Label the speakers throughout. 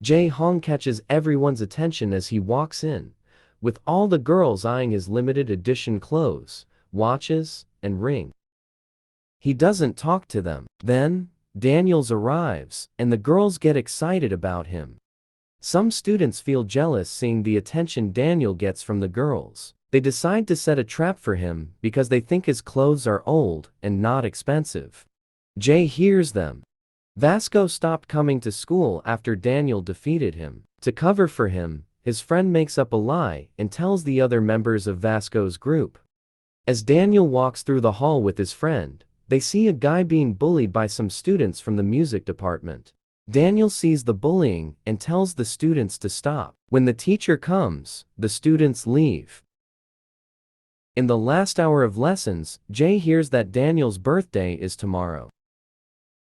Speaker 1: Jae-hong catches everyone's attention as he walks in, with all the girls eyeing his limited edition clothes, watches, and ring. He doesn't talk to them. Then, Daniels arrives, and the girls get excited about him. Some students feel jealous seeing the attention Daniel gets from the girls. They decide to set a trap for him because they think his clothes are old and not expensive. Jae hears them. Vasco stopped coming to school after Daniel defeated him. To cover for him, his friend makes up a lie and tells the other members of Vasco's group. As Daniel walks through the hall with his friend, they see a guy being bullied by some students from the music department. Daniel sees the bullying and tells the students to stop. When the teacher comes, the students leave. In the last hour of lessons, Jae hears that Daniel's birthday is tomorrow.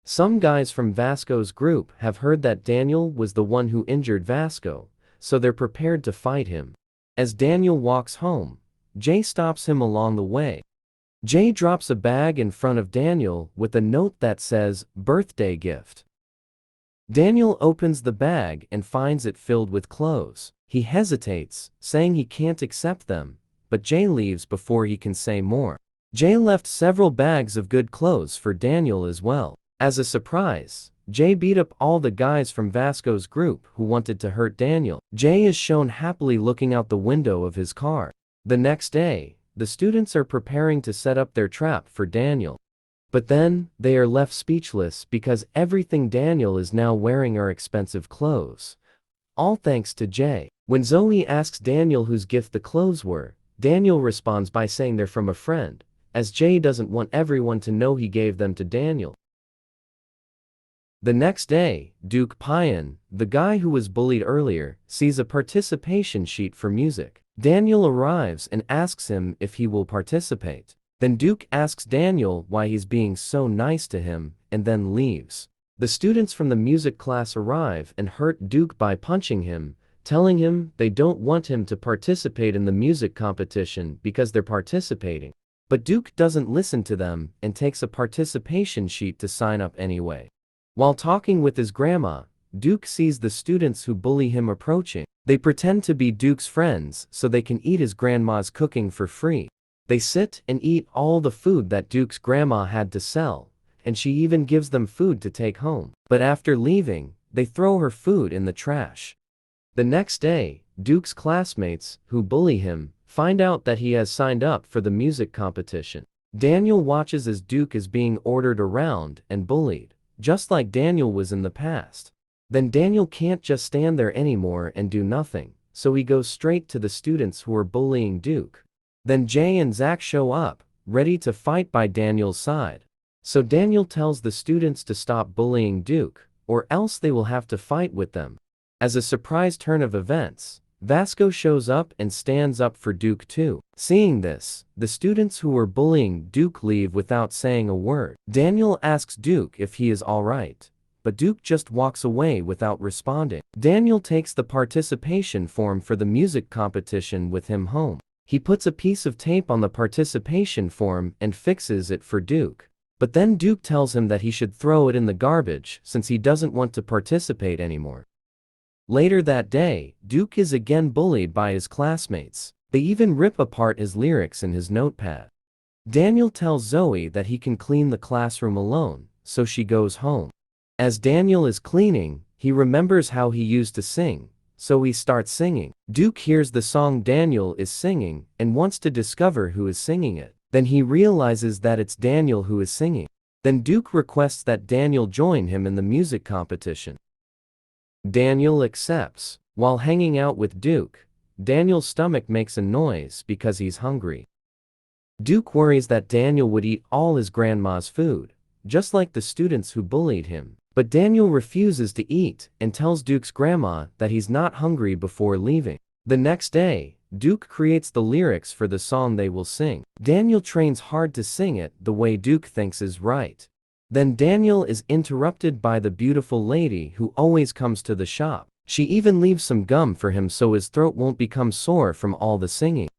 Speaker 1: Some guys from Vasco's group have heard that Daniel was the one who injured Vasco, so they're prepared to fight him. As Daniel walks home, Jae stops him along the way. Jae drops a bag in front of Daniel with a note that says, "Birthday gift." Daniel opens the bag and finds it filled with clothes. He hesitates, saying he can't accept them, but Jae leaves before he can say more. Jae left several bags of good clothes for Daniel as well. As a surprise, Jae beat up all the guys from Vasco's group who wanted to hurt Daniel. Jae is shown happily looking out the window of his car. The next day, the students are preparing to set up their trap for Daniel. But then, they are left speechless because everything Daniel is now wearing are expensive clothes. All thanks to Jae. When Zoe asks Daniel whose gift the clothes were, Daniel responds by saying they're from a friend, as Jae doesn't want everyone to know he gave them to Daniel. The next day, Duke Pyan, the guy who was bullied earlier, sees a participation sheet for music. Daniel arrives and asks him if he will participate. Then Duke asks Daniel why he's being so nice to him, and then leaves. The students from the music class arrive and hurt Duke by punching him, telling him they don't want him to participate in the music competition because they're participating. But Duke doesn't listen to them and takes a participation sheet to sign up anyway. While talking with his grandma, Duke sees the students who bully him approaching. They pretend to be Duke's friends so they can eat his grandma's cooking for free. They sit and eat all the food that Duke's grandma had to sell, and she even gives them food to take home. But after leaving, they throw her food in the trash. The next day, Duke's classmates, who bully him, find out that he has signed up for the music competition. Daniel watches as Duke is being ordered around and bullied, just like Daniel was in the past. Then Daniel can't just stand there anymore and do nothing, so he goes straight to the students who are bullying Duke. Then Jae and Zach show up, ready to fight by Daniel's side. So Daniel tells the students to stop bullying Duke, or else they will have to fight with them. As a surprise turn of events, Vasco shows up and stands up for Duke too. Seeing this, the students who were bullying Duke leave without saying a word. Daniel asks Duke if he is alright, but Duke just walks away without responding. Daniel takes the participation form for the music competition with him home. He puts a piece of tape on the participation form and fixes it for Duke. But then Duke tells him that he should throw it in the garbage since he doesn't want to participate anymore. Later that day, Duke is again bullied by his classmates. They even rip apart his lyrics in his notepad. Daniel tells Zoe that he can clean the classroom alone, so she goes home. As Daniel is cleaning, he remembers how he used to sing, so he starts singing. Duke hears the song Daniel is singing and wants to discover who is singing it. Then he realizes that it's Daniel who is singing. Then Duke requests that Daniel join him in the music competition. Daniel accepts. While hanging out with Duke, Daniel's stomach makes a noise because he's hungry. Duke worries that Daniel would eat all his grandma's food, just like the students who bullied him. But Daniel refuses to eat and tells Duke's grandma that he's not hungry before leaving. The next day, Duke creates the lyrics for the song they will sing. Daniel trains hard to sing it the way Duke thinks is right. Then Daniel is interrupted by the beautiful lady who always comes to the shop. She even leaves some gum for him so his throat won't become sore from all the singing.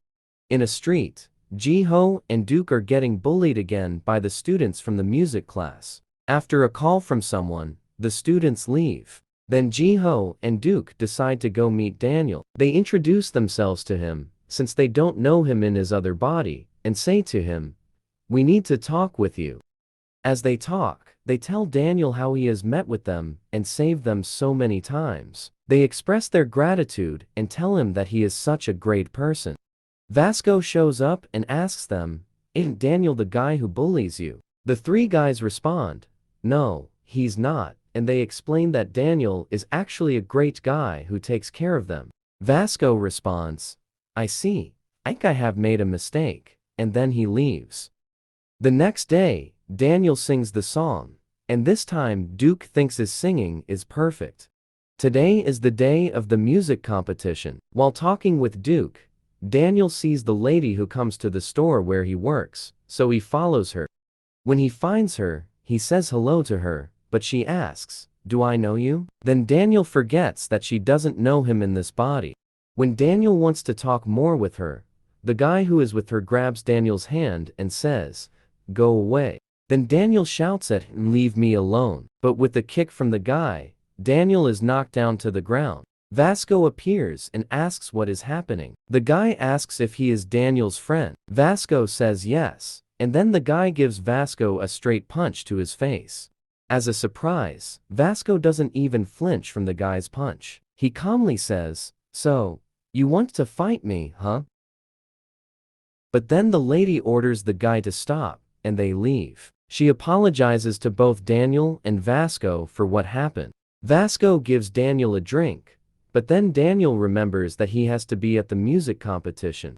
Speaker 1: In a street, Ji-ho and Duke are getting bullied again by the students from the music class. After a call from someone, the students leave. Then Jiho and Duke decide to go meet Daniel. They introduce themselves to him, since they don't know him in his other body, and say to him, "We need to talk with you." As they talk, they tell Daniel how he has met with them and saved them so many times. They express their gratitude and tell him that he is such a great person. Vasco shows up and asks them, "Isn't Daniel the guy who bullies you?" The three guys respond, "No, he's not," and they explain that Daniel is actually a great guy who takes care of them. Vasco responds, "I see. I think I have made a mistake," and then he leaves. The next day, Daniel sings the song, and this time Duke thinks his singing is perfect. Today is the day of the music competition. While talking with Duke, Daniel sees the lady who comes to the store where he works, so he follows her. When he finds her, he says hello to her, but she asks, "Do I know you?" Then Daniel forgets that she doesn't know him in this body. When Daniel wants to talk more with her, the guy who is with her grabs Daniel's hand and says, "Go away." Then Daniel shouts at him, "Leave me alone." But with a kick from the guy, Daniel is knocked down to the ground. Vasco appears and asks what is happening. The guy asks if he is Daniel's friend. Vasco says yes, and then the guy gives Vasco a straight punch to his face. As a surprise, Vasco doesn't even flinch from the guy's punch. He calmly says, "So, you want to fight me, huh?" But then the lady orders the guy to stop, and they leave. She apologizes to both Daniel and Vasco for what happened. Vasco gives Daniel a drink, but then Daniel remembers that he has to be at the music competition.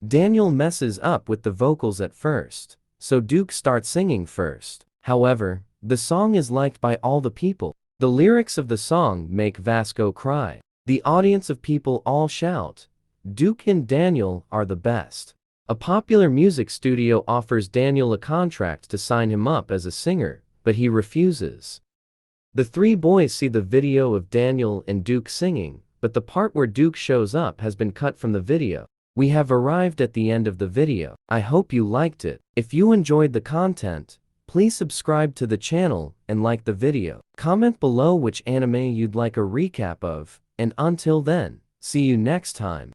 Speaker 1: Daniel messes up with the vocals at first, so Duke starts singing first. However, the song is liked by all the people. The lyrics of the song make Vasco cry. The audience of people all shout, "Duke and Daniel are the best." A popular music studio offers Daniel a contract to sign him up as a singer, but he refuses. The three boys see the video of Daniel and Duke singing, but the part where Duke shows up has been cut from the video. We have arrived at the end of the video. I hope you liked it. If you enjoyed the content, please subscribe to the channel and like the video. Comment below which anime you'd like a recap of, and until then, see you next time.